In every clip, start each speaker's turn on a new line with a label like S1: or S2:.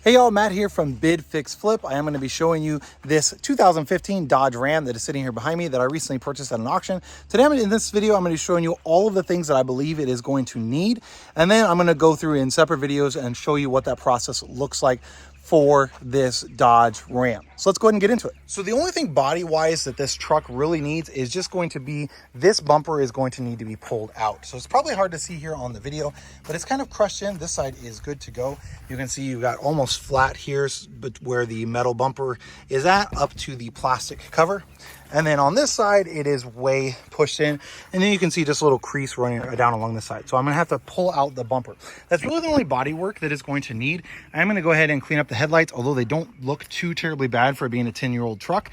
S1: Hey y'all, Matt here from Bid Fix Flip. I am going to be showing you this 2015 Dodge Ram that is sitting here behind me that I recently purchased at an auction. Today in this video, I'm going to be showing you all of the things that I believe it is going to need. And then I'm going to go through in separate videos and show you what that process looks like for this Dodge Ram. So let's go ahead and get into it. So the only thing body-wise that this truck really needs is just going to be, this bumper is going to need to be pulled out. So it's probably hard to see here on the video, but it's kind of crushed in. This side is good to go. You can see you've got almost flat here, but where the metal bumper is at, up to the plastic cover. And then on this side, it is way pushed in. And then you can see just a little crease running down along the side. So I'm gonna have to pull out the bumper. That's really the only body work that it's going to need. I'm gonna go ahead and clean up the headlights, although they don't look too terribly bad for being a 10-year-old truck.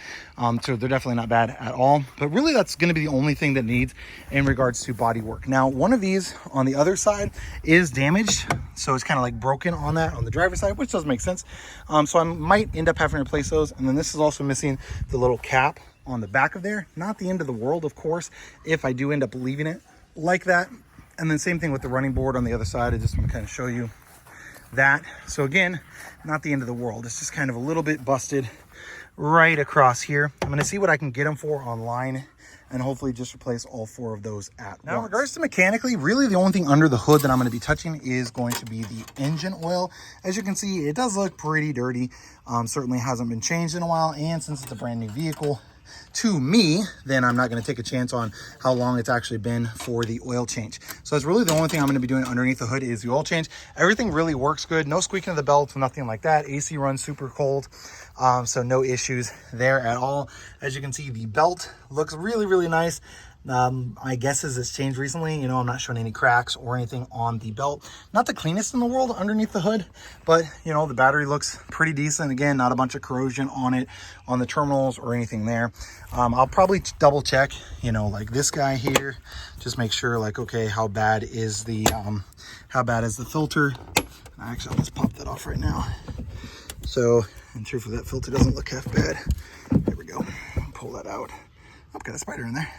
S1: So they're definitely not bad at all. But really that's gonna be the only thing that needs in regards to body work. Now, one of these on the other side is damaged. So it's kind of like broken on that on the driver's side, which does make sense. So I might end up having to replace those. And then this is also missing the little cap on the back of there. Not the end of the world, of course, if I do end up leaving it like that. And then same thing with the running board on the other side. I just want to kind of show you that. So again, not the end of the world. It's just kind of a little bit busted right across here. I'm going to see what I can get them for online and hopefully just replace all four of those at once. Now, in regards to mechanically, really the only thing under the hood that I'm going to be touching is going to be the engine oil. As you can see, it does look pretty dirty. Certainly hasn't been changed in a while. And since it's a brand new vehicle to me, then I'm not going to take a chance on how long it's actually been for the oil change. So it's really the only thing I'm going to be doing underneath the hood is the oil change. Everything really works good. No squeaking of the belts, nothing like that. AC runs super cold. So no issues there at all. As you can see, the belt looks really, really nice. I guess as it's changed recently, I'm not showing any cracks or anything on the belt. Not the cleanest in the world underneath the hood, but the battery looks pretty decent. Again, not a bunch of corrosion on it, on the terminals or anything there. I'll probably double check, like this guy here, just make sure like, okay, how bad is the filter? Actually, let's pop that off right now. So, and truthfully, that filter doesn't look half bad. There we go. Pull that out. I've got a spider in there.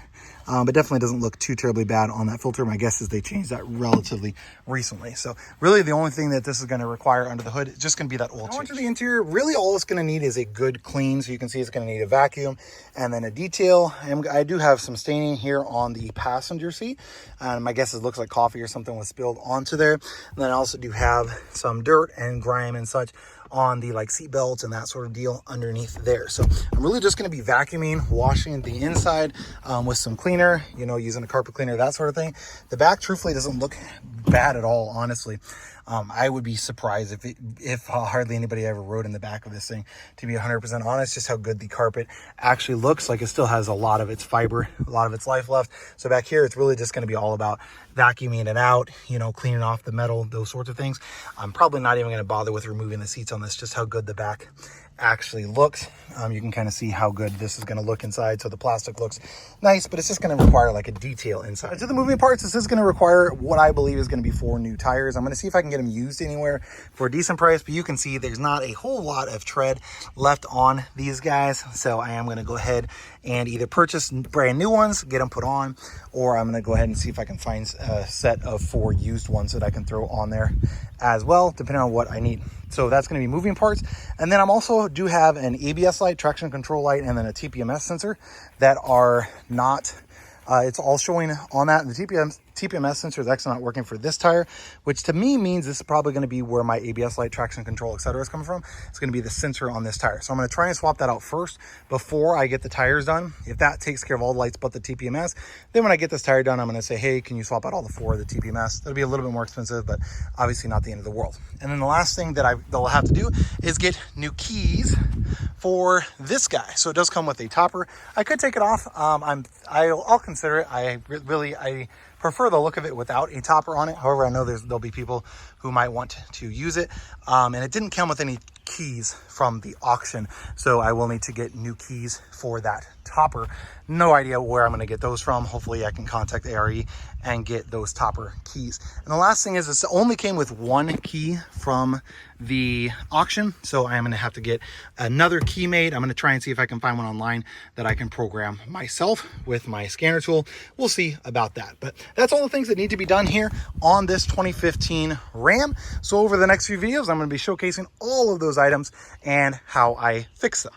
S1: But definitely doesn't look too terribly bad on that filter. My guess is they changed that relatively recently. So really the only thing that this is going to require under the hood is just going to be that oil change. Onto the interior, really all it's going to need is a good clean. So you can see it's going to need a vacuum and then a detail. And I do have some staining here on the passenger seat. And my guess is it looks like coffee or something was spilled onto there. And then I also do have some dirt and grime and such on the seat belts and that sort of deal underneath there. So I'm really just going to be vacuuming, washing the inside with some cleaner, using a carpet cleaner, that sort of thing. The back truthfully doesn't look bad at all, honestly. I would be surprised if hardly anybody ever rode in the back of this thing, to be 100% honest, just how good the carpet actually looks. Like it still has a lot of its fiber, a lot of its life left. So back here, it's really just going to be all about vacuuming it out, cleaning off the metal, those sorts of things. I'm probably not even going to bother with removing the seats on this, just how good the back actually looks. You can kind of see how good this is going to look inside. So the plastic looks nice, but it's just going to require like a detail inside. To the moving parts, this is going to require what I believe is going to be 4 new tires. I'm going to see if I can get them used anywhere for a decent price, but you can see there's not a whole lot of tread left on these guys. So I am going to go ahead and either purchase brand new ones, get them put on, or I'm going to go ahead and see if I can find a set of 4 used ones that I can throw on there as well, depending on what I need. So that's going to be moving parts. And then I'm also do have an ABS light, traction control light, and then a TPMS sensor that are not, it's all showing on that. And the TPMS sensor is actually not working for this tire, which to me means this is probably going to be where my ABS light, traction control, etc. is coming from. It's going to be the sensor on this tire. So I'm going to try and swap that out first before I get the tires done. If that takes care of all the lights but the TPMS, then when I get this tire done, I'm going to say, hey, can you swap out all the 4 of the TPMS? That'll be a little bit more expensive, but obviously not the end of the world. And then the last thing that I'll have to do is get new keys for this guy. So it does come with a topper. I could take it off. I'll consider it. I prefer the look of it without a topper on it. However, I know there'll be people who might want to use it. And it didn't come with any keys from the auction, so I will need to get new keys for that topper. No idea where I'm going to get those from. Hopefully I can contact ARE and get those topper keys. And the last thing is, this only came with 1 key from the auction. So I am gonna have to get another key made. I'm gonna try and see if I can find one online that I can program myself with my scanner tool. We'll see about that. But that's all the things that need to be done here on this 2015 Ram. So over the next few videos, I'm gonna be showcasing all of those items and how I fix them.